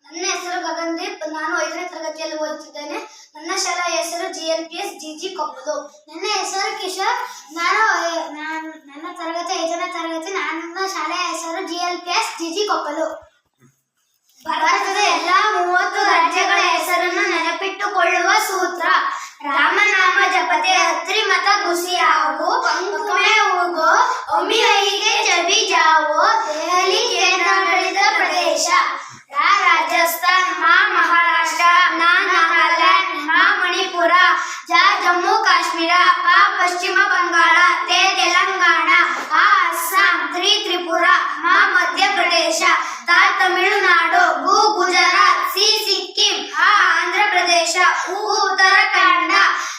ನನ್ನ ಹೆಸರು ಗಗನ್ದೀಪ್. ನಾನು 5ನೇ ತರಗತಿಯಲ್ಲಿ ಓದುತ್ತಿದ್ದೇನೆ. ನನ್ನ ಶಾಲೆಯ ಹೆಸರು GLPS GG ಕೊಪ್ಪಲು. ನನ್ನ ಹೆಸರು ಕಿಶೋರ್. ನನ್ನ ತರಗತಿ 5ನೇ ತರಗತಿ. ನನ್ನ ಶಾಲೆಯ ಹೆಸರು GLPS GG ಕೊಪ್ಪಲು. ಭಾರತದ ಎಲ್ಲಾ 30 ರಾಜ್ಯಗಳ ಹೆಸರನ್ನು ನೆನಪಿಟ್ಟುಕೊಳ್ಳುವ ಸೂತ್ರ: ರಾಮನಾಮ ಜಪತೆ ಅತ್ರಿ ಮತ ಗುಸಿಯಾವೋ, ಪಂಕುಮೆ ಹೋಗೋ, ಒಮಿಹೈಗೆ ಚಬಿ ಜಾವೋ. ದೆಹಲಿ ಕೇಂದ್ರಾಡಳಿತ ಪ್ರದೇಶ: ರಾ ರಾಜಸ್ಥಾನ್, ಮಾ ಮಹಾರಾಷ್ಟ್ರ, ನಾ ನಾಗಾಲ್ಯಾಂಡ್, ಮಾ ಮಣಿಪುರ, ಜ ಜಮ್ಮು ಕಾಶ್ಮೀರ, ಪಾ ಪಶ್ಚಿಮ ಬಂಗಾಳ, ತೇ ತೆಲಂಗಾಣ, ಆ ಅಸ್ಸಾಂ, ತ್ರಿಪುರ, ಮಾ ಮಧ್ಯಪ್ರದೇಶ, ತಾ ತಮಿಳುನಾಡು, ಗು ಗುಜರಾತ್, ಸಿ ಸಿಕ್ಕಿಂ, ಆ ಆಂಧ್ರ ಪ್ರದೇಶ, ಉ ಉತ್ತರಾಖಂಡ,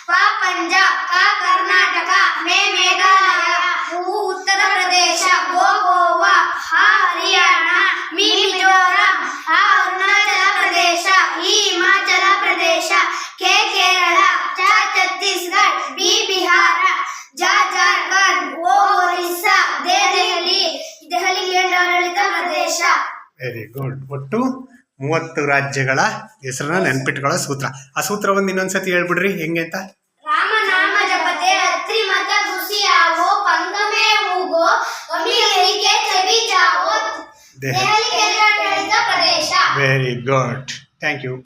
ಪಾ ಪಂಜಾಬ್, ಕಾ ಕರ್ನಾಟಕ, ಮೇ ಮೇಘಾಲಯ, ಉ ಉತ್ತರ ಪ್ರದೇಶ, ಗೋವಾ, ಹಾ ಹರಿಯಾಣ, ಮಿ ಮಿಜೋರಾಂ, ಆ ಅರುಣಾಚಲ ಪ್ರದೇಶ, ಈ ಹಿಮಾಚಲ ಪ್ರದೇಶ, ಕೆ ಕೇರಳ, ಚ ಛತ್ತೀಸ್ಗಢ, ಬಿ ಬಿಹಾರ, ಜ ಜಾರ್ಖಂಡ್, ಓ ಒರಿಸ್ಸಾ, ದೆಹಲಿ ಕೇಂದ್ರಾಡಳಿತ ಪ್ರದೇಶ. Very good. ಒಟ್ಟು 30 ರಾಜ್ಯಗಳ ಹೆಸರನ್ನ ನೆನ್ಪಿಟ್ಕೊಳ್ಳೋ ಸೂತ್ರ. ಆ ಸೂತ್ರ ಒಂದು ಇನ್ನೊಂದ್ಸತಿ ಹೇಳ್ಬಿಡ್ರಿ ಹೆಂಗೆ ಅಂತ. ರಾಮನಾಮ ಜಪತೆ ಅತ್ರಿ ಮತ ಗುಸಿಯಾವೋ, ಪಂಕಮೆ ಹೋಗೋ, ಒಮಿಹೈಗೆ ಚಬಿ ಜಾವೋ. ದೆಹಲಿ ಕೇಂದ್ರಾಡಳಿತ ಪ್ರದೇಶ. Very good. Thank you.